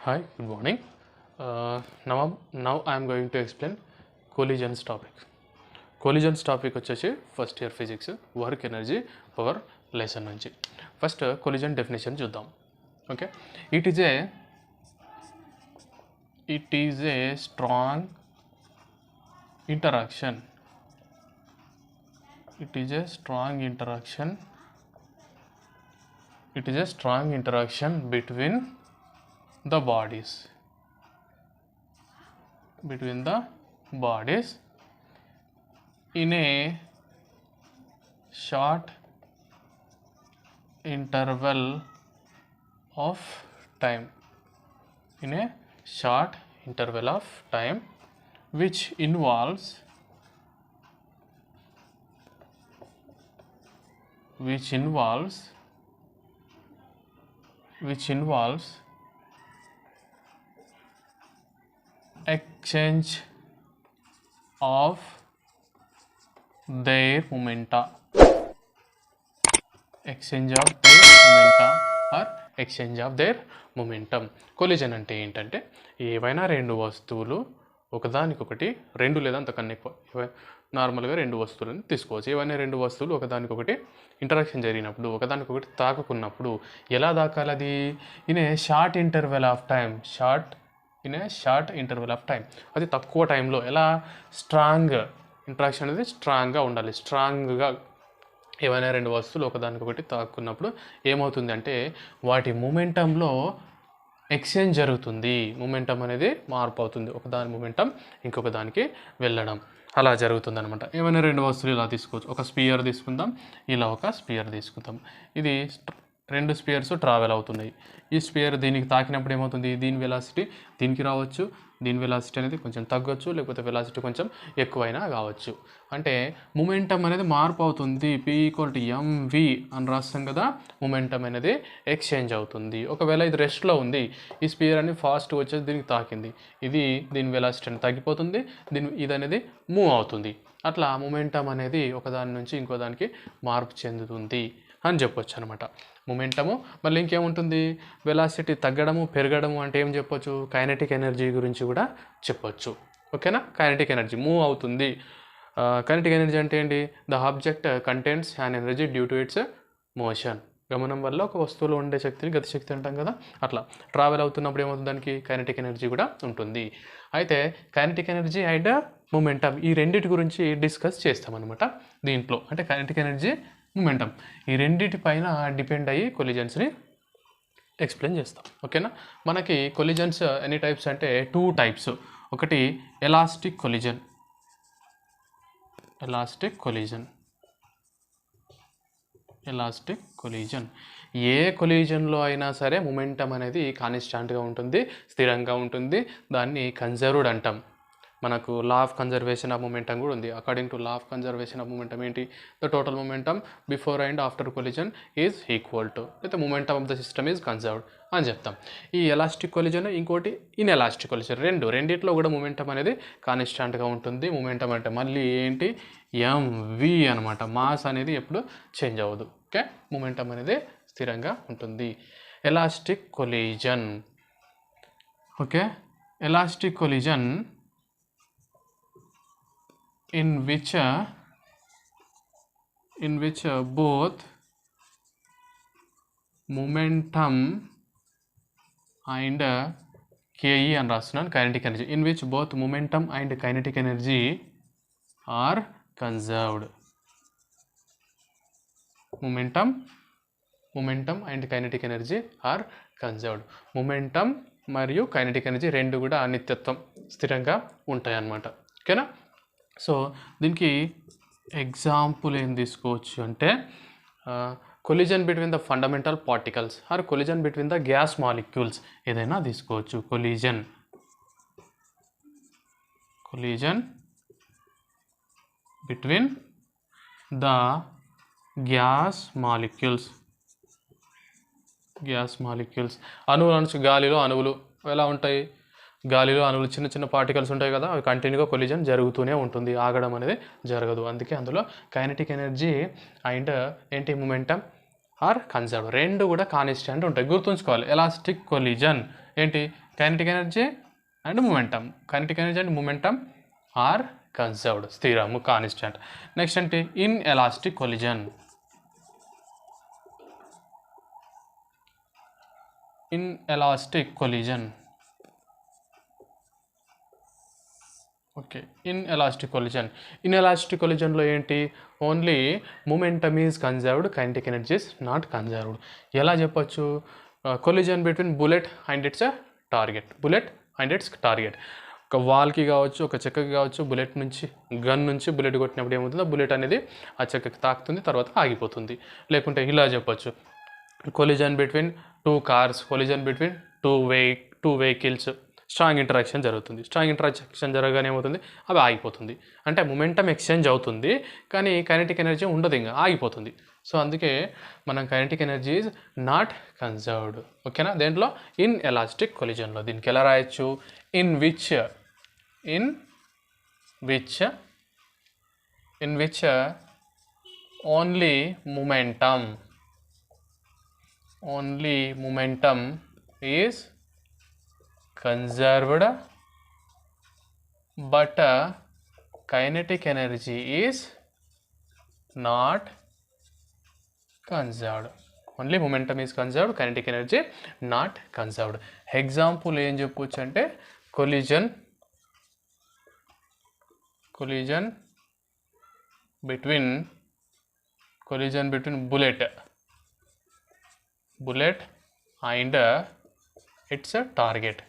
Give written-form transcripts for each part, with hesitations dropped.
Hi, good morning. Now I am going to explain collisions topic. Collisions topic వచ్చేసి first year physics work energy power lesson నుంచి first collision definition చూద్దాం. Okay, it is a strong interaction. It is a strong interaction between the bodies in a short interval of time which involves exchange of their momenta or exchange of their momentum. Collision అంటే ఏంటంటే ఏవైనా రెండు వస్తువులు ఒకదానికొకటి రెండు లేదా అంతకన్నా ఎక్కువ నార్మల్గా రెండు వస్తువులను తీసుకోవచ్చు. ఏవైనా రెండు వస్తువులు ఒకదానికొకటి ఇంటరాక్షన్ జరిగినప్పుడు ఒకదానికొకటి తాకుకున్నప్పుడు ఎలా తాకాలి? అది in a short interval of time అది తక్కువ టైంలో ఎలా స్ట్రాంగ్ ఇంటరాక్షన్ అనేది స్ట్రాంగ్గా ఉండాలి. స్ట్రాంగ్గా ఏవైనా రెండు వస్తువులు ఒకదానికొకటి తాకున్నప్పుడు ఏమవుతుంది అంటే వాటి మూమెంటంలో ఎక్స్చేంజ్ జరుగుతుంది. మూమెంటం అనేది మార్పు అవుతుంది, ఒకదాని మూమెంటం ఇంకొక దానికి వెళ్ళడం అలా జరుగుతుంది అనమాట. ఏమైనా రెండు వస్తువులు ఇలా తీసుకోవచ్చు. ఒక స్పియర్ తీసుకుందాం, ఇలా ఒక స్పియర్ తీసుకుందాం. ఇది రెండు స్పియర్స్ ట్రావెల్ అవుతున్నాయి. ఈ స్పియర్ దీనికి తాకినప్పుడు ఏమవుతుంది? దీని వెలాసిటీ దీనికి రావచ్చు, దీని వెలాసిటీ అనేది కొంచెం తగ్గొచ్చు, లేకపోతే వెలాసిటీ కొంచెం ఎక్కువైనా కావచ్చు. అంటే మూమెంటం అనేది మార్పు అవుతుంది. P=mv అని రాస్తాం కదా, మూమెంటం అనేది ఎక్స్చేంజ్ అవుతుంది. ఒకవేళ ఇది రెస్ట్లో ఉంది, ఈ స్పియర్ అనేది ఫాస్ట్ వచ్చేసి దీనికి తాకింది, దీని వెలాసిటీ అనేది తగ్గిపోతుంది, ఇది అనేది మూవ్ అవుతుంది. అట్లా మూమెంటం అనేది ఒకదాని నుంచి ఇంకో దానికి మార్పు చెందుతుంది అని చెప్పొచ్చు అనమాట. మూమెంటము మళ్ళీ ఇంకేముంటుంది? వెలాసిటీ తగ్గడము పెరగడము అంటే ఏం చెప్పొచ్చు? కైనెటిక్ ఎనర్జీ గురించి కూడా చెప్పొచ్చు. ఓకేనా? కైనెటిక్ ఎనర్జీ మూవ్ అవుతుంది. కైనెటిక్ ఎనర్జీ అంటే ఏంటి? The object contents an energy due to it's motion. గమనం వల్ల ఒక వస్తువులో ఉండే శక్తిని గతిశక్తి అంటాం కదా, అట్లా ట్రావెల్ అవుతున్నప్పుడు ఏమవుతుంది? దానికి కైనెటిక్ ఎనర్జీ కూడా ఉంటుంది. అయితే కైనెటిక్ ఎనర్జీ అండ్ మూమెంటం ఈ రెండింటి గురించి డిస్కస్ చేస్తామన్నమాట దీంట్లో. అంటే కైనెటిక్ ఎనర్జీ, మూమెంటం ఈ రెండింటి పైన డిపెండ్ అయ్యి కొలిజన్స్ని ఎక్స్ప్లెయిన్ చేస్తాం. ఓకేనా? మనకి కొలిజన్స్ ఎన్ని టైప్స్ అంటే 2 టైప్స్. ఒకటి ఎలాస్టిక్ కొలిజన్. ఏ కొలిజన్లో అయినా సరే మూమెంటం అనేది కాన్స్టాంట్గా ఉంటుంది, స్థిరంగా ఉంటుంది. దాన్ని కన్జర్వ్డ్ అంటాం. మనకు law of conservation of momentum కూడా ఉంది. According to law of conservation of momentum ఏంటి? The total momentum before and after collision is equal to, అయితే momentum of the system is conserved అని చెప్తాం. ఈ ఎలాస్టిక్ కొలిజన్, ఇంకోటి ఇన్ఎలాస్టిక్ కొలిజన్. రెండిట్లో కూడా మూమెంటం అనేది కాన్స్టాంట్గా ఉంటుంది. మూమెంటం అంటే మళ్ళీ ఏంటి? mv అనమాట. మాస్ అనేది ఎప్పుడు చేంజ్ అవ్వదు. ఓకే, మూమెంటం అనేది స్థిరంగా ఉంటుంది. Elastic collision. Okay, elastic collision in which both momentum and ke అని రాస్తున్నాను, kinetic energy. in which both momentum and kinetic energy are conserved. momentum and kinetic energy are conserved. momentum మరియు kinetic energy రెండు కూడా అనిత్యత్వం, స్థిరంగా ఉంటాయి అన్నమాట. ఓకేనా? So దీనికి ఎగ్జాంపుల్ ఏం తీసుకోవచ్చు అంటే collision between the fundamental particles or collision between the gas molecules ఏదైనా తీసుకోవచ్చు. Collision between the gas molecules. అణువులు, గాలిలో అణువులు ఎలా ఉంటాయి? గాలిలో అణువులు చిన్న చిన్న పార్టికల్స్ ఉంటాయి కదా, అవి కంటిన్యూగా కొలిజన్ జరుగుతూనే ఉంటుంది, ఆగడం అనేది జరగదు. అందుకే అందులో కైనెటిక్ ఎనర్జీ అండ్ ఏంటి మూమెంటం ఆర్ కన్జర్వ్ రెండు కూడా కాన్స్టాంట్ ఉంటాయి. గుర్తుంచుకోవాలి. ఎలాస్టిక్ కొలిజన్ ఏంటి kinetic energy and momentum. Kinetic energy and momentum are conserved, స్థిరము, కాన్స్టెంట్. నెక్స్ట్ అంటే in elastic collision. In elastic collision. Okay, in elastic collision. In elastic కొలిజన్లో ఏంటి, only momentum is conserved, kinetic energy is not conserved. ఎలా చెప్పొచ్చు, collision between bullet and its target. Bullet and its target. ఒక వాల్కి కావచ్చు, ఒక చెక్కకి కావచ్చు, bullet నుంచి, గన్ నుంచి బుల్లెట్ కొట్టినప్పుడు ఏమవుతుంది, ఆ బుల్లెట్ అనేది ఆ చెక్కకి తాకుతుంది, తర్వాత ఆగిపోతుంది. లేకుంటే ఇలా చెప్పొచ్చు, collision between two cars, collision between two vehicles, strong interaction జరుగుతుంది. స్ట్రాంగ్ ఇంటరాక్షన్ జరగగానే ఏమవుతుంది, అవి ఆగిపోతుంది. అంటే మొమెంటమ్ ఎక్స్చేంజ్ అవుతుంది, కానీ కైనెటిక్ ఎనర్జీ ఉండదు, ఇంకా ఆగిపోతుంది. సో అందుకే మనం kinetic energy is not conserved. ఓకేనా. దేంట్లో, ఇన్ ఎలాస్టిక్ కొలిజన్లో. దీనికి ఎలా రాయొచ్చు, in which only momentum is conserved but kinetic energy is not conserved. Only momentum is conserved, kinetic energy not conserved. Example ఏం చెప్పొచ్చు అంటే collision between bullet and its target.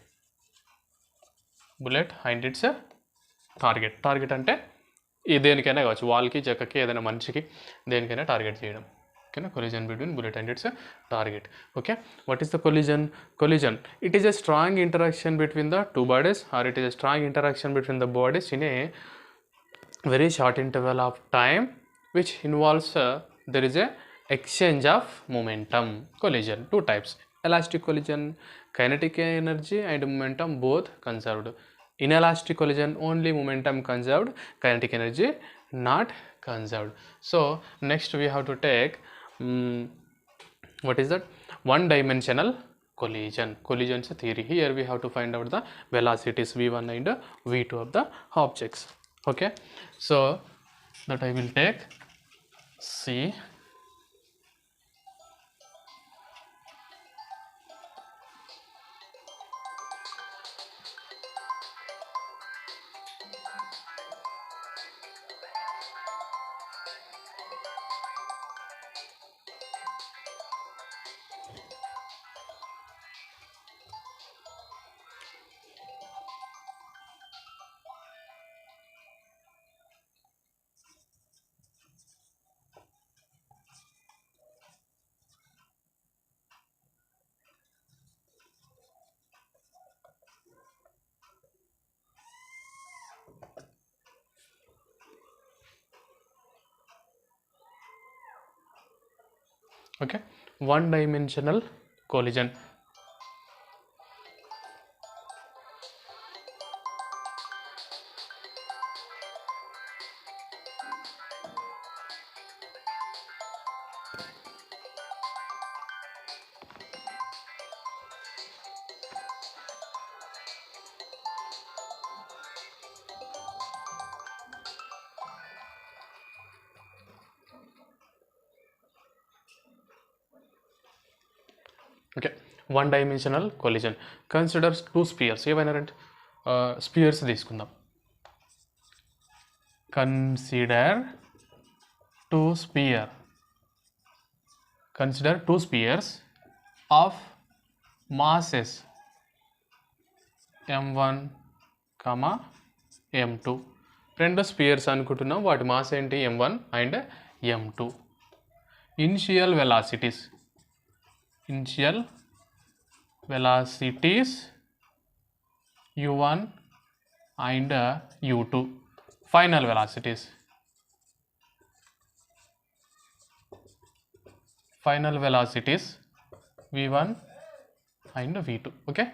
Bullet and its target అంటే దేనికైనా కావచ్చు, వాల్కి, చెక్కకి, ఏదైనా మనిషికి, దేనికైనా టార్గెట్ చేయడం. ఓకేనా. Collision between bullet and its target. Okay. What is the collision? It is a strong interaction between the two bodies or it is a strong interaction between the bodies in a very short interval of time which involves there is a exchange of momentum. Collision, two types: elastic collision, kinetic energy and momentum both conserved. Inelastic collision, only momentum conserved, kinetic energy not conserved. So next we have to take what is that, one dimensional collisions theory. Here we have to find out the velocities v1 and v2 of the objects. Okay, so that I will take C. Okay, one dimensional collision. Okay, one dimensional collision considers two spheres. ఏమైనారంటే spheres తీసుకుందాం. Consider two spheres of masses m1, m2. రెండు spheres అనుకుంటున్నాం, వాటి mass ఏంటి, m1 and m2. Initial velocities u1 and u2. Final velocities v1 and v2. Okay,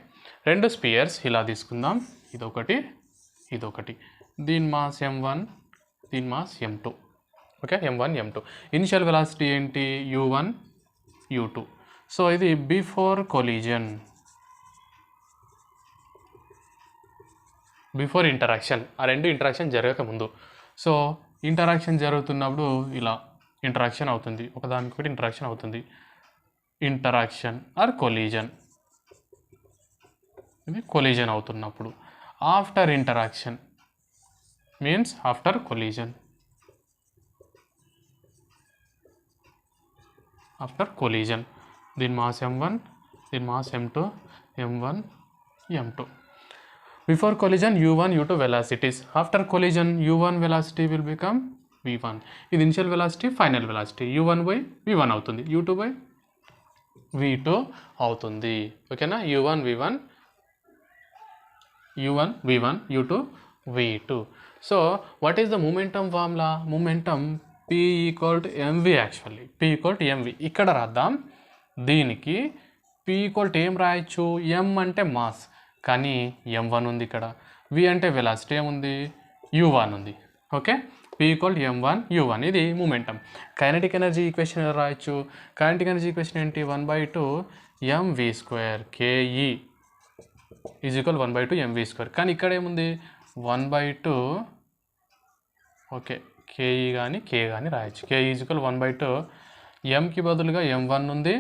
రెండు spheres ఇలా తీసుకుందాం, ఇదొకటి, దీని మాస్ m1, దీని mass m2. Okay, m1 m2. Initial velocity ఏంటి, u1 u2. సో ఇది బిఫోర్ కొలిజన్. బిఫోర్ ఇంటరాక్షన్, ఆ రెండు ఇంటరాక్షన్ జరగక ముందు. సో ఇంటరాక్షన్ జరుగుతున్నప్పుడు ఇలా ఇంటరాక్షన్ అవుతుంది, ఒకదానికొకటి ఇంటరాక్షన్ అవుతుంది, ఇంటరాక్షన్ ఆర్ కొలీజన్, ఇది కొలీజన్ అవుతున్నప్పుడు. After interaction means after collision, after collision దీని మాస్ m1, దీని mass m2, m1 m2. Before collision u1 u2 velocities, after collision u1 velocity will become v1, ఇది initial velocity final velocity, u1 by v1 అవుతుంది, u2 by v2 అవుతుంది. ఓకేనా, u1 v1, u1 v1, u2 v2. So what is the momentum formula? Momentum p equal to mv, actually p equal to mv ఇక్కడ రాద్దాం. దీనికి p equal to ఏం రాయొచ్చు, m అంటే mass కానీ m1 ఉంది ఇక్కడ, v అంటే వెలాసిటీ ఏముంది, u1 ఉంది. Okay, p equal to m1 u1, ఇది మూమెంటం. కైనెటిక్ ఎనర్జీ ఈక్వేషన్ ఎలా రాయొచ్చు? కైనెటిక్ ఎనర్జీ ఈక్వేషన్ ఏంటి, 1/2 mv² ke is equal 1/2 mv². కానీ ఇక్కడ ఏముంది 1/2, ఓకే ke కానీ k కానీ రాయొచ్చు, k ఈజ్ ఈక్వల్ 1/2, mకి బదులుగా m1 ఉంది,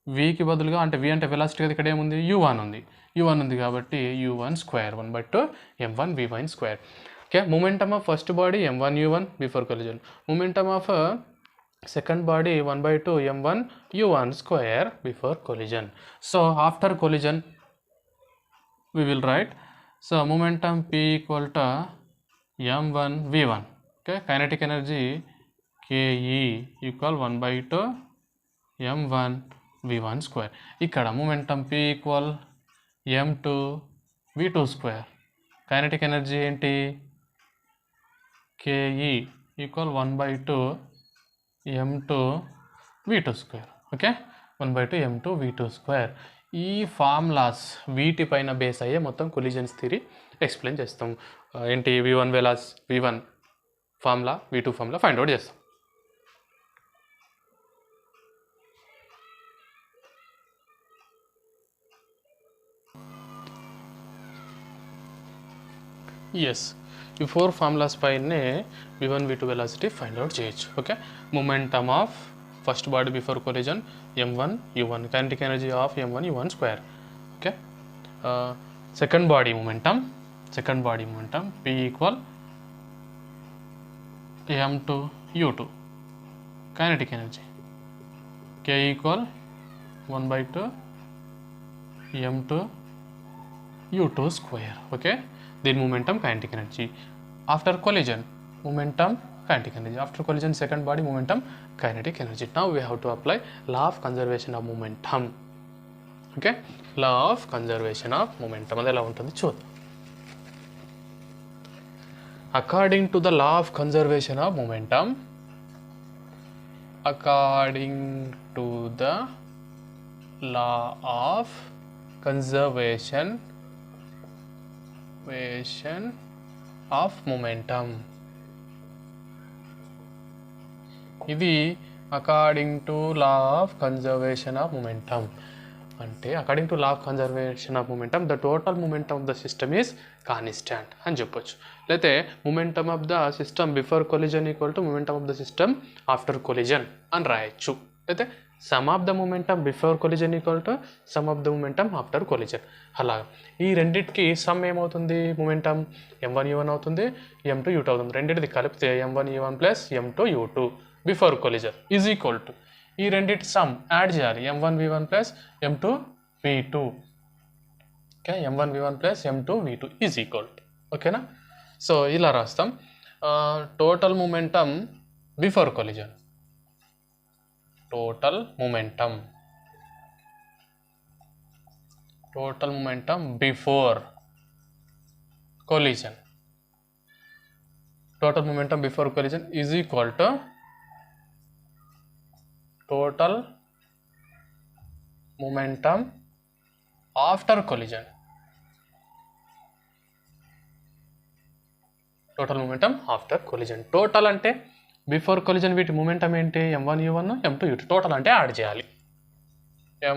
vకి బదులుగా అంటే v అంటే వెలాసిటీ కదా, ఇక్కడ ఏముంది u1 ఉంది, u1 ఉంది కాబట్టి u1², 1/2 m1 v1². Okay, momentum of first body m1 u1 before collision, momentum of second body 1/2 m1 u1² before collision. So after collision we will write, so momentum p equal to m1 v1. Okay, kinetic energy ke equal 1/2 m1 v1². ఇక్కడ momentum p equal m2 v2². kinetic energy ఏంటి, ke equal 1/2 m2 v2². Okay, 1/2 m2 v2². ఈ formulas వీటిపైన base అయ్యే మొత్తం collisions theory explain చేస్తాం. ఏంటి, v1 formula, v2 formula find out చేస్తాం. Yes, ఈ 4 ఫార్ములాస్ పైనే v1 v2 velocity find out చేయొచ్చు. Okay, momentum of first body before collision m1 u1, kinetic energy of m1 u1². Okay, second body momentum p equal m2 u2, kinetic energy k equal 1/2 m2 u2². Okay, దీని momentum kinetic energy. After collision momentum kinetic energy, after collision second body momentum kinetic energy. Now we have to apply law of conservation of momentum. Okay, law of conservation of momentum అది ఎలా ఉంటుంది చూద్దాం. According to the law of conservation of momentum, according to the law of conservation of momentum, ఇది according to law of conservation of momentum. అంటే according to law of conservation of momentum the total momentum of the system is constant అని చెప్పొచ్చు. లేకపోతే momentum of the system before collision equal to momentum of the system after collision అని రాయొచ్చు. అయితే sum of the momentum before collision equal to sum of the momentum after collision. అలా ఈ రెండింటికి some ఏమవుతుంది, మొమెంటమ్ m1 u1 అవుతుంది, m2 u2 అవుతుంది. రెండింటిది కలిపితే m1 u1 plus m2 u2 before collision is equal to, ఈ రెండింటి సమ్ యాడ్ చేయాలి, m1 v1 plus m2 v2. Okay, m1 v1 plus m2 v2 is equal to. ఓకేనా, so ఇలా రాస్తాం. Total momentum before collision, total momentum before collision, total momentum before collision is equal to total momentum after collision. Total momentum after collision. Total అంటే before collision వీటి momentum ఏంటి, m1 u1 m2 u2. Total అంటే add చేయాలి,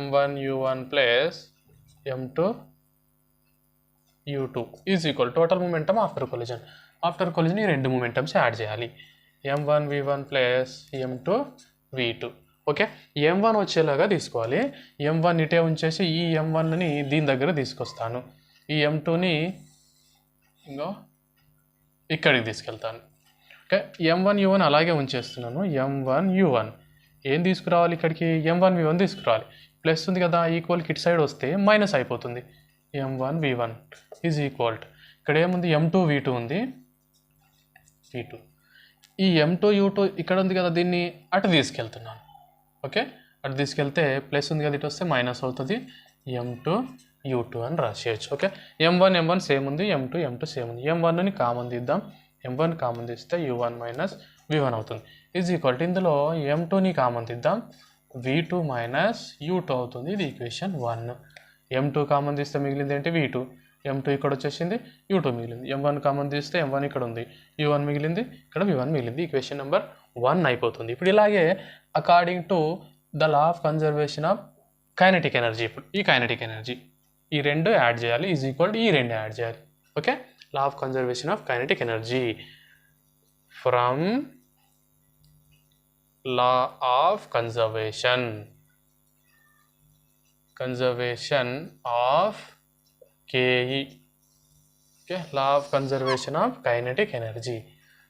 m1 u1 plus m2 u2 is equal total momentum after collision. After collision ఈ రెండు మూమెంటమ్స్ add చేయాలి. m1 v1 plus m2 v2. Okay, m1 వచ్చేలాగా తీసుకోవాలి. m1 ఇటే ఉంచేసి ఈ m1ని దీని దగ్గర తీసుకొస్తాను. ఈ m2ని ఇంకో ఇక్కడికి తీసుకెళ్తాను. ఓకే, m1 u1 అలాగే ఉంచేస్తున్నాను. m1 u1 ఏం తీసుకురావాలి ఇక్కడికి? m1 v1 తీసుకురావాలి. ప్లస్ ఉంది కదా, ఈక్వల్కి ఇటు సైడ్ వస్తే మైనస్ అయిపోతుంది. m1 v1 ఈజ్ ఈక్వల్ ఇక్కడ ఏముంది? m2 v2 ఉంది. v2 ఈ m2 u2 ఇక్కడ ఉంది కదా, దీన్ని అటు తీసుకెళ్తున్నాను. ఓకే, అటు తీసుకెళ్తే ప్లస్ ఉంది కదా, ఇటు వస్తే మైనస్ అవుతుంది. m2 u2 అని రాసేయచ్చు. ఓకే, m1 సేమ్ ఉంది, m2 సేమ్ ఉంది. m1ని కామన్ తీద్దాం. m1 కామన్ తీస్తే u1 మైనస్ v1 అవుతుంది. ఈజ్ ఈక్వల్ ఇందులో m2ని కామన్ తీద్దాం. v2 మైనస్ u2 అవుతుంది. ఇది ఈక్వేషన్ 1. m2 కామన్ తీస్తే మిగిలింది ఏంటి? v2. m2 ఇక్కడ వచ్చేసింది, u2 మిగిలింది. m1 కామన్ తీస్తే m1 ఇక్కడ ఉంది, u1 మిగిలింది, ఇక్కడ v1 మిగిలింది. ఈక్వేషన్ నెంబర్ 1 అయిపోతుంది. ఇప్పుడు ఇలాగే according to the law of conservation of kinetic energy, ఇప్పుడు ఈ కైనెటిక్ ఎనర్జీ ఈ రెండు యాడ్ చేయాలి. ఈజ్ ఈక్వల్ ఈ రెండు యాడ్ చేయాలి. Okay, law of conservation of kinetic energy from law of conservation of KE. Okay, law of conservation of kinetic energy.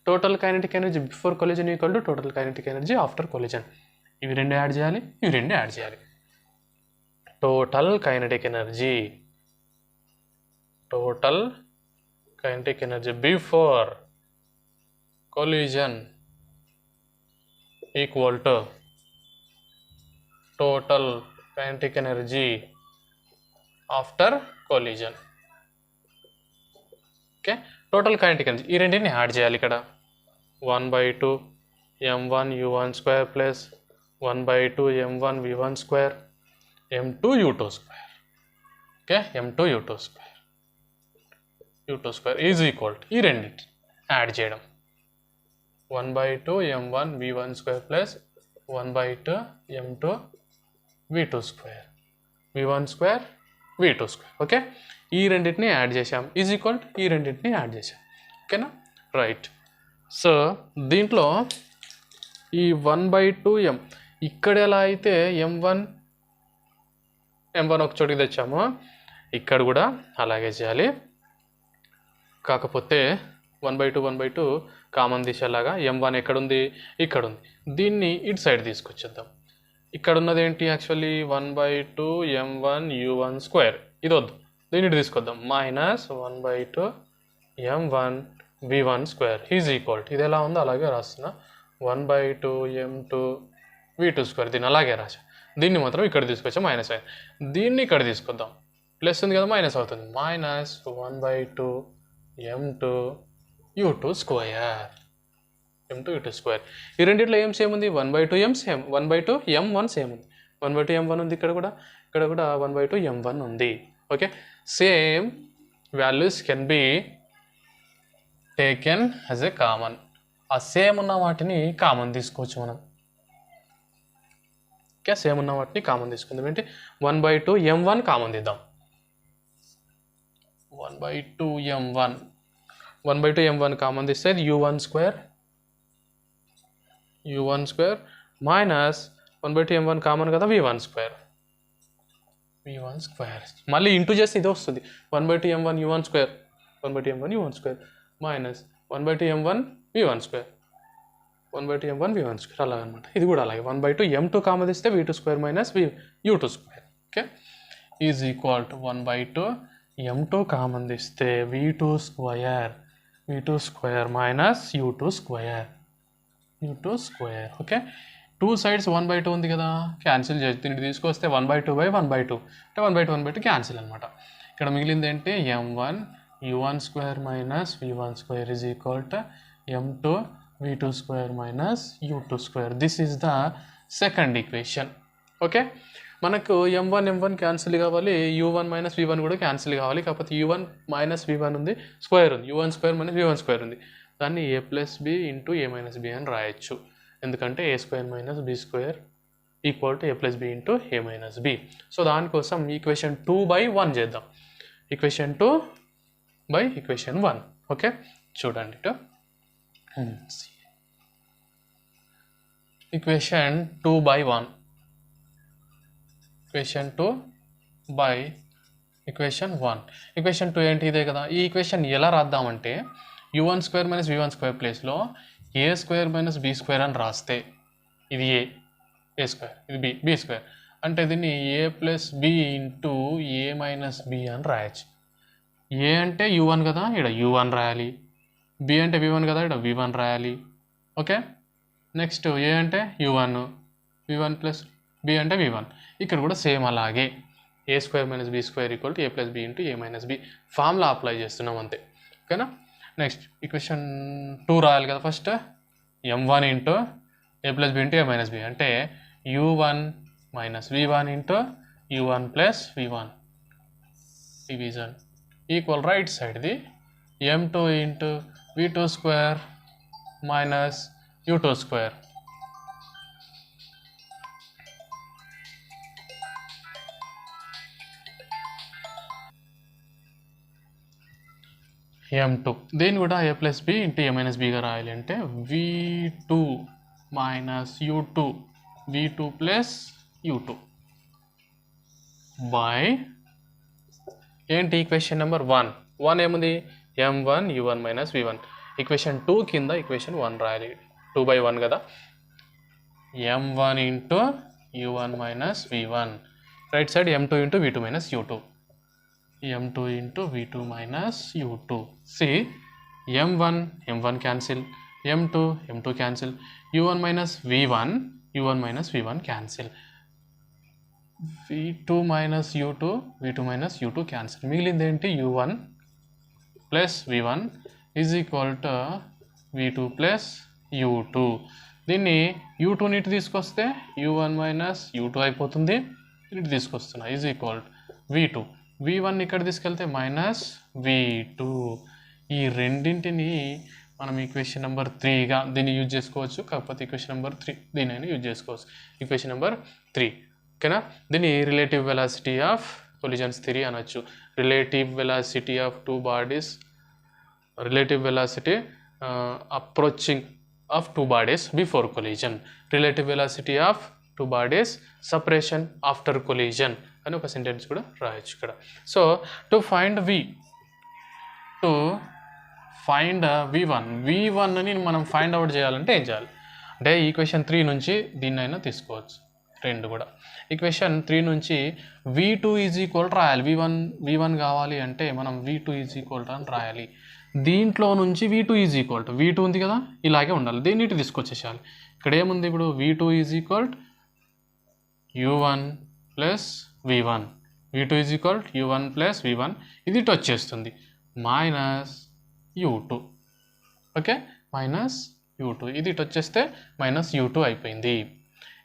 Total kinetic energy before collision equal to total kinetic energy after collision. ఇవి రెండు add చేయాలి, ఇవి రెండు add చేయాలి. Total kinetic energy before collision equal to total kinetic energy after collision. Okay, total kinetic energy ఈ రెండింటిని add చేయాలి. ఇక్కడ 1/2 m1 u1 square plus 1/2 m1 v1 square m2 u2 square. Okay, m2 u2 square is equal ఈ రెండింటి add చేయడం. 1/2 m1 v1 square plus 1/2 m2 v2 square, v1 square v2 square. Okay, ఈ రెండింటిని add చేసాం. Is equal ఈ రెండింటిని add చేసాం. ఓకేనా, రైట్. సో దీంట్లో ఈ 1/2 m ఇక్కడ ఎలా అయితే m1 ఒక చోటికి తెచ్చామో ఇక్కడ కూడా అలాగే చేయాలి. కాకపోతే 1/2 కామన్ దిశలాగా m1 ఎక్కడుంది? ఇక్కడ ఉంది. దీన్ని ఇటు సైడ్ తీసుకొచ్చేద్దాం. ఇక్కడ ఉన్నది ఏంటి? Actually 1/2 m1 u1 square. ఇది వద్దు, దీన్ని ఇటు తీసుకొద్దాం. Minus 1/2 m1 v1 square is equal ఇది ఎలా ఉందో అలాగే రాస్తున్నా. 1/2 m2 v2 స్క్వేర్ దీన్ని అలాగే రాసా. దీన్ని మాత్రం ఇక్కడ తీసుకొచ్చా మైనస్ అయింది. దీన్ని ఇక్కడ తీసుకొద్దాం. ప్లస్ ఉంది కదా, మైనస్ అవుతుంది. Minus 1/2 m2 u2 square. ఈ రెండిట్లో ఏం సేమ్ ఉంది? 1/2 m సేమ్, 1/2 m1 సేమ్ ఉంది. 1/2 m1 ఉంది ఇక్కడ కూడా 1/2 m1 ఉంది. Okay, same values can be taken as a common. ఆ సేమ్ ఉన్న వాటిని కామన్ తీసుకోవచ్చు మనం. ఓకే, సేమ్ ఉన్న వాటిని కామన్ తీసుకుందాం. ఏంటి? 1/2 m1 కామన్ తీద్దాం. 1/2 m1 కామన్ తీస్తే u1 square minus 1/2 m1 common కదా, v1 స్క్వేర్ మళ్ళీ ఇంటూ చేస్తే ఇది వస్తుంది. 1/2 m1 u1 square minus 1/2 m1 v1 square అలాగనమాట. ఇది కూడా అలాగే 1/2 m2 కామన్ తీస్తే v2 square minus u2 square. Okay, is equal to 1/2 m2 common తీస్తే v2 square minus u2 square. Okay, two sides 1/2 ఉంది కదా, క్యాన్సిల్ చేసి దీన్ని తీసుకొస్తే 1/2/1/2 అంటే 1/2 క్యాన్సిల్ అనమాట. ఇక్కడ మిగిలింది ఏంటి? m1 u1 square minus v1 square is equal to m2 v2 square minus u2 square. This is the second equation. Okay, మనకు m1 క్యాన్సిల్ కావాలి, u1 మైనస్ v1 కూడా క్యాన్సిల్ కావాలి. కాకపోతే u1 మైనస్ v1 ఉంది, స్క్వేర్ ఉంది, u1 square minus v1 square ఉంది. దాన్ని a plus b into a minus b అని రాయొచ్చు. ఎందుకంటే a square minus b square equal to a plus b into a minus b. So దానికోసం equation 2/1 చేద్దాం. Equation 2 by equation 1. Okay, చూడండి ఇటు equation 2 by 1, equation 2 by equation 1. Equation 2 ఏంటి? ఇదే కదా. ఈ ఈక్వేషన్ ఎలా రాద్దామంటే u1 square minus v1 square ప్లేస్లో ఏ స్క్వేర్ మైనస్ బి స్క్వేర్ అని రాస్తే, ఇది ఏ స్క్వేర్, ఇది బి స్క్వేర్, అంటే దీన్ని ఏ plus B into A minus B అని రాయచ్చు. ఏ అంటే u1 కదా, ఇక్కడ u1 రాయాలి. బి అంటే v1 కదా, ఇక్కడ v1 రాయాలి. ఓకే, నెక్స్ట్ ఏ అంటే u1, v1 ప్లస్ బి అంటే v1. ఇక్కడ కూడా సేమ్ అలాగే A square minus B square equal to A plus B into A minus B formula apply చేస్తున్నాం అంతే. ఓకేనా. నెక్స్ట్ ఈక్వేషన్ 2 రాయాలి కదా. First m1 into A plus B into A minus B అంటే u1 minus v1 into u1 plus v1 division equal right సైడ్ది m2 into v2 square minus u2 square m2. దీన్ని కూడా A plus B into A minus బిగా రాయాలి అంటే v2 minus u2 v2 plus u2 by ఏంటి equation number 1. 1 ఏముంది? m1 u1 minus v1. Equation 2 కింద equation 1 రాయాలి. 2 బై 1 కదా. m1 into u1 minus v1 right side m2 into v2 minus u2, m2 into v2 minus u2. See, m1 cancel, m2 cancel, u1 minus v1 cancel, v2 minus u2 cancel. మిగిలింది ఏంటి? u1 plus v1 is equal to v2 plus u2. దీన్ని u2 నీటి తీసుకొస్తే u1 minus u2 అయిపోతుంది. నీటి తీసుకొస్తున్నా is equal to v2. v1 ఇక్కడ తీసుకెళ్తే minus v2. ఈ రెండింటిని మనం ఈక్వేషన్ నెంబర్ 3గా దీన్ని యూజ్ చేసుకోవచ్చు. కాకపోతే ఈక్వేషన్ నెంబర్ 3 దీనైనా యూజ్ చేసుకోవచ్చు. Equation number 3. ఓకేనా. దీన్ని relative velocity of collisions theory అనొచ్చు. Relative velocity of two bodies, relative velocity approaching of two bodies before collision, relative velocity of two bodies separation after collision అని ఒక sentence కూడా రాయొచ్చు ఇక్కడ. సో టు ఫైండ్ v1 అని మనం find out చేయాలంటే ఏం చేయాలి అంటే ఈక్వేషన్ 3 నుంచి దీన్నైనా తీసుకోవచ్చు. రెండు కూడా ఈక్వేషన్ 3 నుంచి v2 ఈజ్ ఈక్వల్ రాయాలి. v1 కావాలి అంటే మనం v2 ఈజ్ ఈక్వల్ అని రాయాలి. దీంట్లో నుంచి v2 ఈజ్ ఈక్వల్ v2 ఉంది కదా, ఇలాగే ఉండాలి. దీన్ని ఇటు తీసుకొచ్చేసేయాలి. ఇక్కడ ఏముంది ఇప్పుడు? v2 is equal u1 plus v1, v2 is equal u1 plus v1, ఇది ఇటు వచ్చేస్తుంది minus u2. Okay, minus u2 ఇది ఇటు వచ్చేస్తే మైనస్ u2 అయిపోయింది.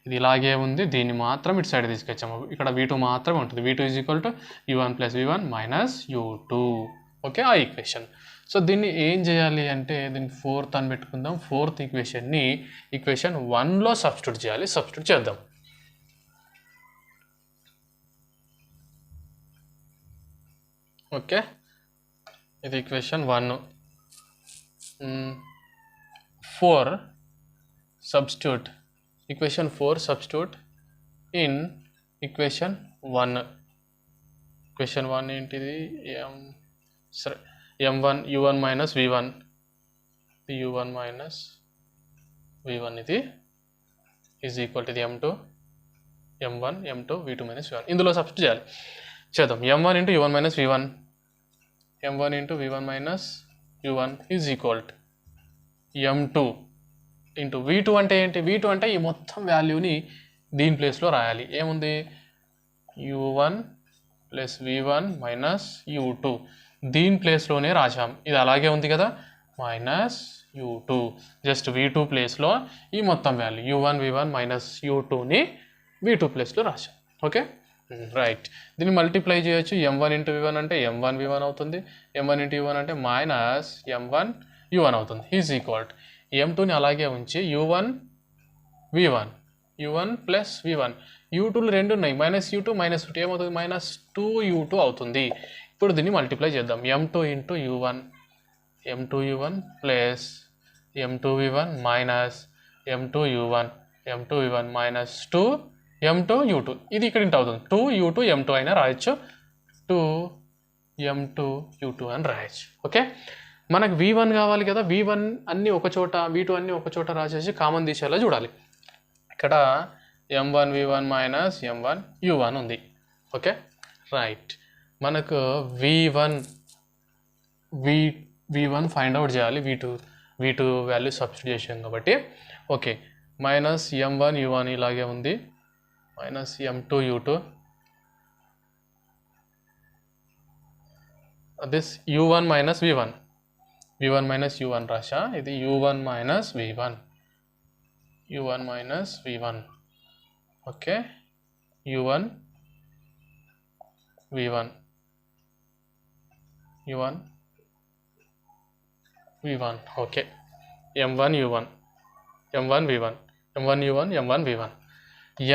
ఇది ఇలాగే ఉంది. దీన్ని మాత్రం ఇటు సైడ్ తీసుకొచ్చాము. ఇక్కడ v2 మాత్రమే ఉంటుంది. v2 is equal to u1 plus v1 minus u2. Okay, ఆ ఈక్వేషన్. సో దీన్ని ఏం చేయాలి అంటే దీన్ని 4th అని పెట్టుకుందాం. 4th ఈక్వేషన్ని ఈక్వేషన్ 1లో సబ్స్టిట్యూట్ చేయాలి. సబ్స్టిట్యూట్ చేద్దాం. ఓకే, ఇది equation 1. 4 substitute equation 4 substitute in equation 1. Equation 1 ఏంటిది? m1 u1 minus v1, u1 minus v1 ఇది is equal to m2 m1 m2 v2 minus v1. ఇందులో సబ్స్టిట్యూట్ చేయాలి. చేద్దాం. m1 into u1 minus v1, m1 into v1 minus u1 is equal to m2 into v2 అంటే ఏంటి? v2 అంటే ఈ మొత్తం వాల్యూని దీని ప్లేస్లో రాయాలి. ఏముంది? u1 plus v1 minus u2 దీని ప్లేస్లోనే రాశాం. ఇది అలాగే ఉంది కదా, మైనస్ u2. జస్ట్ v2 ప్లేస్లో ఈ మొత్తం వాల్యూ u1 v1 మైనస్ u2ని v2 ప్లేస్లో రాశాం. Okay, right. దీన్ని మల్టిప్లై చేయొచ్చు. m1 ఇంటూ v1 అంటే m1 v1 అవుతుంది. m1 ఇంటూ u1 అంటే మైనస్ m1 u1 అవుతుంది. ఈజ్ ఈక్వల్ టు m2ని అలాగే ఉంచి u1 v1 u1 plus v1 u2లు రెండు ఉన్నాయి. మైనస్ u2 మైనస్ u2 ఏమవుతుంది? మైనస్ 2u2 అవుతుంది. ఇప్పుడు దీన్ని మల్టిప్లై చేద్దాం. m2 into u1 m2u1 plus m2v1 minus m2u1 m2v1 minus 2 m2u2. ఇది ఇక్కడ ఇంత అవుతుంది. 2u2 m2 అయినా రాయొచ్చు, 2m2u2 అని రాయొచ్చు. ఓకే, మనకు v1 కావాలి కదా, v1 అన్నీ ఒక చోట v2 అన్నీ ఒక చోట రాసేసి కామన్ తీసేలా చూడాలి. ఇక్కడ m1v1 మైనస్ m1u1 ఉంది. ఓకే రైట్, మనకు v1 ఫైండ్ అవుట్ చేయాలి, v2 వాల్యూ సబ్స్టిట్యూట్ చేసాం కాబట్టి. ఓకే, మైనస్ m1u1 ఇలాగే ఉంది, minus m2u2, this u1 minus v1 minus u1 రాశా, ఇది u1 minus v1 okay, u1 v1 okay, m1u1 m1v1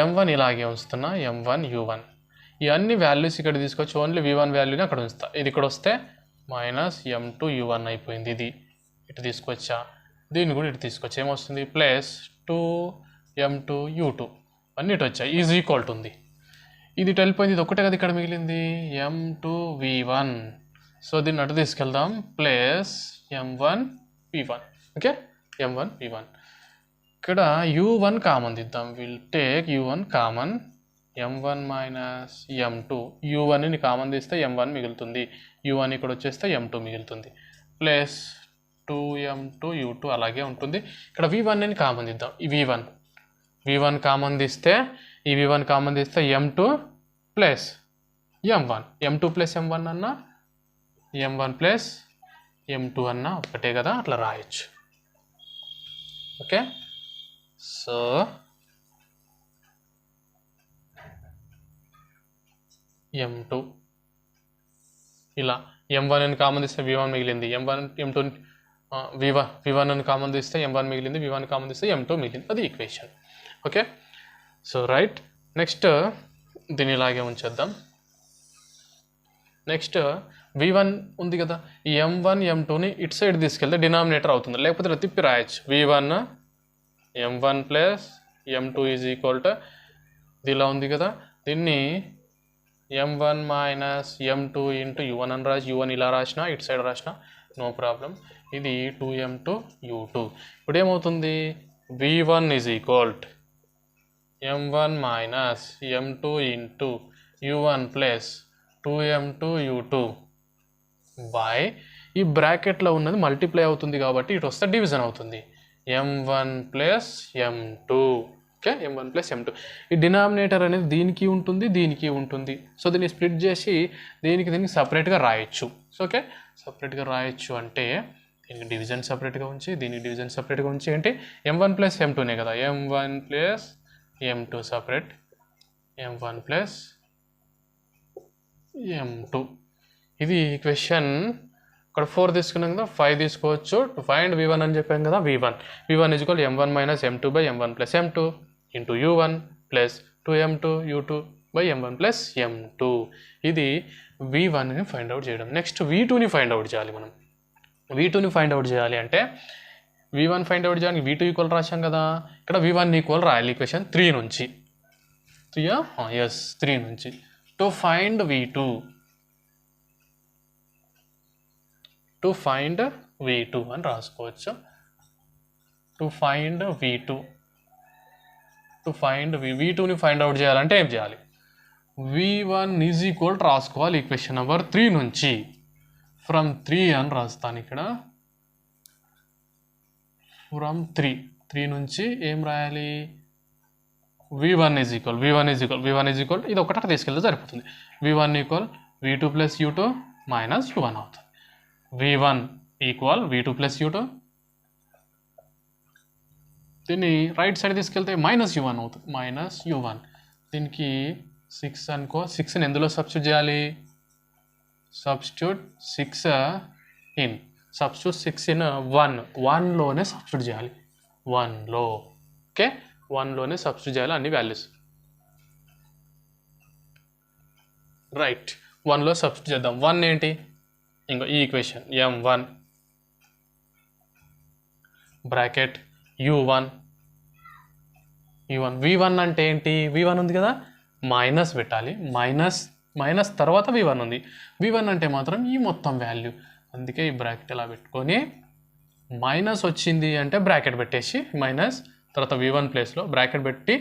m1 ఇలాగే ఉంచుతున్నా, m1u1. ఈ అన్ని వాల్యూస్ ఇక్కడ తీసుకొచ్చి ఓన్లీ v1 వాల్యూని అక్కడ ఉంచుతా. ఇది ఇక్కడ వస్తే మైనస్ m2u1 అయిపోయింది. ఇది ఇటు తీసుకొచ్చా, దీన్ని కూడా ఇటు తీసుకొచ్చా, ఏమొస్తుంది ప్లస్ 2m2u2 అన్నీ ఇటు వచ్చాయి, ఈజ్ ఈక్వల్ టు ఉంది. ఇది ఇటు వెళ్ళిపోయింది, ఇది ఒకటే కదా ఇక్కడ మిగిలింది m2v1. సో దీన్ని అటు తీసుకెళ్దాం, ప్లస్ m1v1. Okay, m1v1. ఇక్కడ u1 కామన్ తీద్దాం, will take u1 common, m1 minus m2, u1ని కామన్ తీస్తే m1 మిగులుతుంది, u1 ఇక్కడ వచ్చేస్తే m2 మిగులుతుంది, ప్లస్ 2m2u2 అలాగే ఉంటుంది. ఇక్కడ v1ని కామన్ తీద్దాం, ఈ v1 కామన్ తీస్తే m2 plus m1 plus m1 అన్న m1 ప్లస్ m2 అన్న ఒకటే కదా, అట్లా రాయొచ్చు. ఓకే, సో m2 ఇలా m1 అని కామన్ తీస్తే v1 మిగిలింది, m2 v1 అని కామన్ తీస్తే m1 మిగిలింది, v1 కామన్ తీస్తే m2 మిగిలింది, అది equation. Okay, so right, next దీన్ని ఇలాగే ఉంచేద్దాం. నెక్స్ట్ v1 ఉంది కదా, ఈ m1 m2ని ఇటు సైడ్ తీసుకెళ్తే డినామినేటర్ అవుతుంది, లేకపోతే ఇలా తిప్పి రాయొచ్చు, v1 m1 plus m2 is equal to, ఇది ఇలా ఉంది కదా, దీన్ని m1 minus m2 into u1 అని రాసి, u1 ఇలా రాసిన, ఇటు సైడ్ రాసిన, నో ప్రాబ్లం. ఇది 2m2u2. ఇప్పుడు ఏమవుతుంది, v1 is equal to m1 minus m2 into u1 plus 2m2u2 by, ఈ బ్రాకెట్లో ఉన్నది మల్టిప్లై అవుతుంది కాబట్టి ఇటు వస్తే డివిజన్ అవుతుంది, m1 plus m2. Okay, m1 plus m2. ఈ డినామినేటర్ అనేది దీనికి ఉంటుంది, సో దీన్ని స్ప్లిట్ చేసి దీనికి సపరేట్గా రాయొచ్చు. సో ఓకే, సపరేట్గా రాయొచ్చు అంటే దీనికి డివిజన్ సపరేట్గా ఉంచి, దీనికి డివిజన్ సపరేట్గా ఉంచి, ఏంటి m1 ప్లస్ m2నే కదా, m1 plus m2 separate, m1 plus m2. ఇది క్వశ్చన్. ఇక్కడ 4 తీసుకున్నాం కదా, 5 తీసుకోవచ్చు. టు ఫైండ్ v1 అని చెప్పాం కదా, v1 is equal m1 minus m2 by m1 plus m2 into u1 plus 2m2u2 by m1 plus m2. ఇది v1ని ఫైండ్ అవుట్ చేయడం. నెక్స్ట్ v2ని ఫైండ్ అవుట్ చేయాలి. మనం v2ని ఫైండ్ అవుట్ చేయాలి అంటే v1 ఫైండ్ అవుట్ చేయడానికి v2 ఈక్వల్ రాశాం కదా, ఇక్కడ v1 ఈక్వల్ రాయాలి ఈక్వేషన్ 3 నుంచి. 3 నుంచి టు ఫైండ్ v2, అని రాసుకోవచ్చు. టు ఫైండ్ v2ని ఫైండ్ అవుట్ చేయాలంటే ఏం చేయాలి, v1 ఈజ్ ఈక్వల్ రాసుకోవాలి ఈక్వేషన్ నెంబర్ 3 నుంచి. ఫ్రమ్ 3 అని రాస్తాను ఇక్కడ, ఫ్రమ్ 3 నుంచి ఏం రాయాలి, v1 ఈజ్ ఈక్వల్ ఇది ఒకటి తీసుకెళ్తే సరిపోతుంది. v1 equal v2 plus u2 minus u1 అవుతుంది. v1 equal v2 plus u2, దీన్ని రైట్ సైడ్ తీసుకెళ్తే మైనస్ u1 అవుతుంది, మైనస్ u1. దీనికి 6 అనుకో, 6ని ఎందులో సబ్స్టిట్యూట్ చేయాలి, సబ్స్టిట్యూట్ 6 ఇన్ 1లోనే సబ్స్టిట్యూట్ చేయాలి, 1లో. ఓకే, 1లోనే సబ్స్టిట్యూట్ చేయాలి అన్ని వాల్యూస్. రైట్, 1లో సబ్స్టిట్యూట్ చేద్దాం. 1 ఏంటి, ఇంకో ఈ equation m1 bracket u1 v1 అంటే ఏంటి, v1 ఉంది కదా మైనస్ పెట్టాలి, మైనస్ తర్వాత v1 ఉంది, v1 అంటే మాత్రం ఈ మొత్తం వాల్యూ, అందుకే ఈ బ్రాకెట్ ఇలా పెట్టుకొని మైనస్ వచ్చింది అంటే బ్రాకెట్ పెట్టేసి మైనస్ తర్వాత v1 ప్లేస్లో బ్రాకెట్ పెట్టి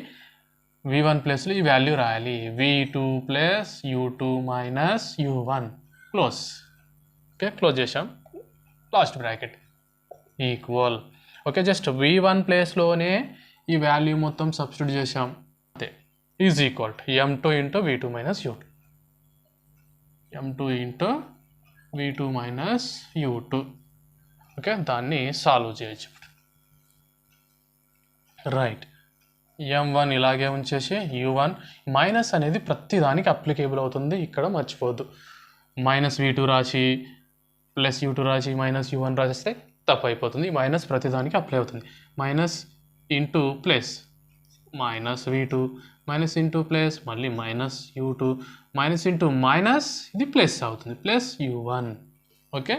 v1 ప్లేస్లో ఈ వాల్యూ రాయాలి, v2 plus u2 minus u1 close. Okay close చేసాం, last bracket equal. Okay just v1 ప్లేస్లోనే ఈ వాల్యూ మొత్తం సబ్స్టిట్యూట్ చేసాం అంతే. Is equal to m2 into v2 minus u2, m2 into v2 minus u2. Okay దాన్ని solve చేయొచ్చు. Right, m1 ఇలాగే ఉంచేసి u1 మైనస్ అనేది ప్రతి దానికి అప్లికేబుల్ అవుతుంది, ఇక్కడ మర్చిపోవద్దు. మైనస్ v2 రాసి ప్లస్ u2 రాసి మైనస్ u1 రాసేస్తే తప్పు అయిపోతుంది, మైనస్ ప్రతి దానికి అప్లై అవుతుంది. Minus into plus minus v2 minus into plus మళ్ళీ minus u2 minus into minus ఇది ప్లస్ అవుతుంది ప్లస్ u1. ఓకే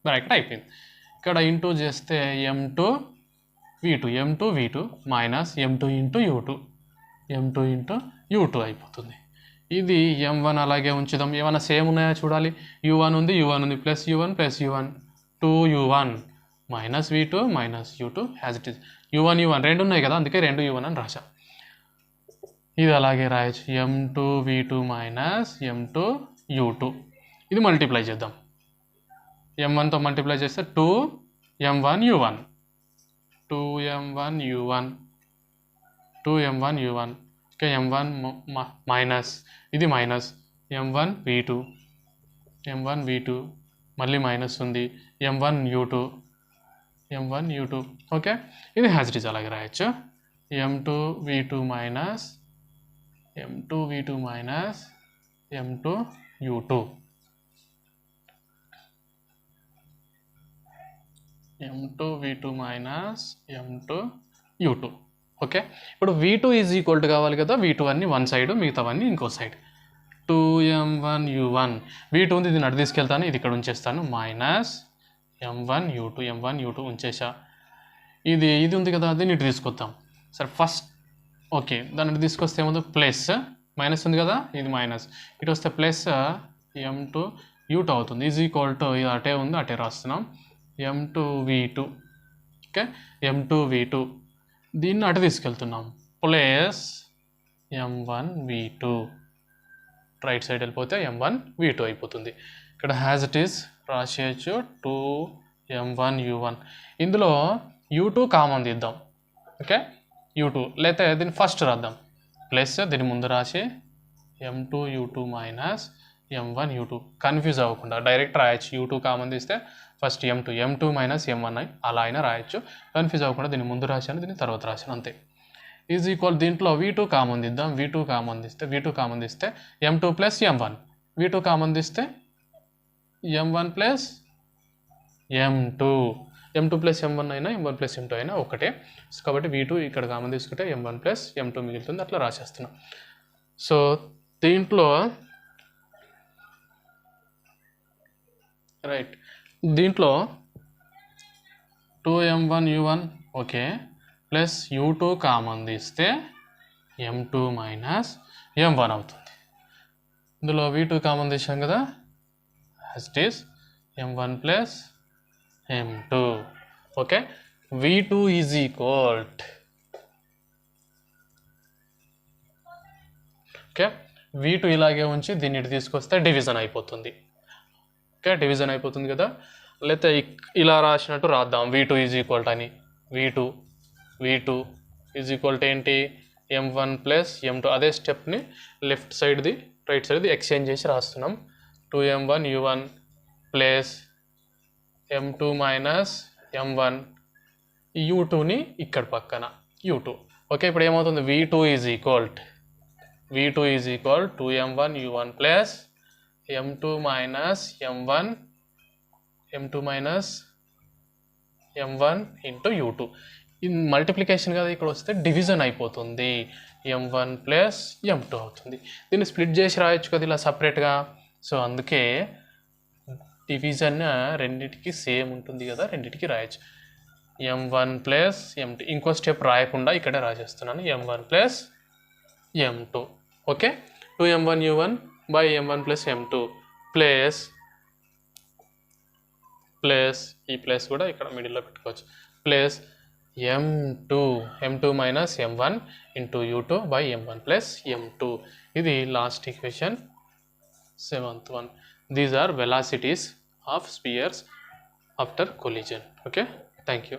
బ్రాకెట్ అయిపోయింది. ఇక్కడ ఇంటూ చేస్తే m2 v2 minus m2 into u2 అయిపోతుంది. ఇది m1 అలాగే ఉంచుదాం. ఏమైనా సేమ్ ఉన్నాయా చూడాలి. u1 ఉంది plus u1 2u1 minus v2 minus u2 as it is. u1 రెండు ఉన్నాయి కదా, అందుకే 2u1 అని రాశాం. ఇది అలాగే రాయొచ్చు, m2 v2 minus m2 u2. ఇది మల్టిప్లై చేద్దాం, m1తో మల్టిప్లై చేస్తే 2m1 u1 okay m1 minus ఇది మైనస్ m1 v2 మళ్ళీ మైనస్ ఉంది m1 u2 ఓకే ఇది హ్యాజ్ ఇట్ ఈస్ అలాగే రాయొచ్చు, m2 v2 minus m2 u2 m2 v2 minus m2 u2. Okay ఇప్పుడు v2 ఈజ్ ఈక్వల్ టు కావాలి కదా, v2 అన్ని వన్ సైడ్ మిగతావన్నీ ఇంకో సైడ్. 2m1 u1 v2 ఉంది, ఇది నడు తీసుకెళ్తాను, ఇది ఇక్కడ ఉంచేస్తాను, మైనస్ m1 u2 ఉంచేసా. ఇది ఉంది కదా, దీన్ని ఇటు తీసుకొద్దాం. సరే ఫస్ట్ ఓకే దాన్ని తీసుకొస్తే ఏముంది ప్లస్ మైనస్ ఉంది కదా, ఇది మైనస్ ఇటు వస్తే ప్లస్ m2 u2 అవుతుంది. ఈజ్ ఈక్వల్ టు ఇది అటే ఉంది అటే రాస్తున్నాం, m2 v2 okay m2 v2 దీన్ని అటు తీసుకెళ్తున్నాం plus m1 v2 right side వెళ్ళిపోతే m1 v2 అయిపోతుంది. ఇక్కడ has it is రాసేయచ్చు 2m1 u1. ఇందులో u2 కామన్ తీద్దాం. ఓకే u2 లేకపోతే దీన్ని ఫస్ట్ రాద్దాం, ప్లస్ దీని ముందు రాసి m2 u2 minus m1 u2 confuse అవ్వకుండా డైరెక్ట్ రాయొచ్చు. u2 కామన్ తీస్తే ఫస్ట్ m2 మైనస్ m1 అలా అయినా రాయొచ్చు, కన్ఫ్యూజ్ అవ్వకుండా దీన్ని ముందు రాశాను దీన్ని తర్వాత రాశాను అంతే. ఈజ్ ఈక్వల్ దీంట్లో v2 కామన్ తీద్దాం, v2 కామన్ తీస్తే m2 plus m1, v2 common తీస్తే m1 plus m2 plus m1 అయినా m1 ప్లస్ m2 అయినా ఒకటే కాబట్టి v2 ఇక్కడ కామన్ తీసుకుంటే m1 ప్లస్ m2 మిగులుతుంది, అట్లా రాసేస్తున్నాం. సో దీంట్లో రైట్ దీంట్లో 2m1 u1 okay plus u2 common తీస్తే m2 మైనస్ m1 అవుతుంది. ఇందులో v2 కామన్ తీసాం కదా, as it is m1 plus m2 okay v2 is equal okay v2 ఇలాగే ఉంచి దీన్ని ఇటు తీసుకొస్తే డివిజన్ అయిపోతుంది. ఓకే డివిజన్ అయిపోతుంది కదా, లేకపోతే ఇలా రాసినట్టు రాద్దాం v2 ఈజ్ ఈక్వల్ అని, v2 ఈజ్ ఈక్వల్ ఏంటి m1 ప్లస్ m2 అదే స్టెప్ని లెఫ్ట్ సైడ్ది రైట్ సైడ్ది ఎక్స్చేంజ్ చేసి రాస్తున్నాం. 2m1 u1 plus m2 minus m1 u2ని ఇక్కడ పక్కన u2 ఓకే ఇప్పుడు ఏమవుతుంది v2 is equal 2m1 u1 plus m2 minus m1 into u2. ఇది మల్టిప్లికేషన్ కదా, ఇక్కడ వస్తే డివిజన్ అయిపోతుంది, m1 ప్లస్ m2 అవుతుంది. దీన్ని స్ప్లిట్ చేసి రాయొచ్చు కదా ఇలా సపరేట్గా, సో అందుకే డివిజన్ రెండింటికి సేమ్ ఉంటుంది కదా, రెండింటికి రాయొచ్చు. m1 ప్లస్ m2, ఇంకో స్టెప్ రాయకుండా ఇక్కడే రాసేస్తున్నాను, m1 plus m2. Okay, 2m1u1 by m1 plus m2 plus ఈ ప్లస్ కూడా ఇక్కడ మిడిల్లో పెట్టుకోవచ్చు, plus m2 minus m1 into u2 by m1 plus m2. ఇది last equation, 7th one. These are velocities of spheres after collision. Okay, thank you.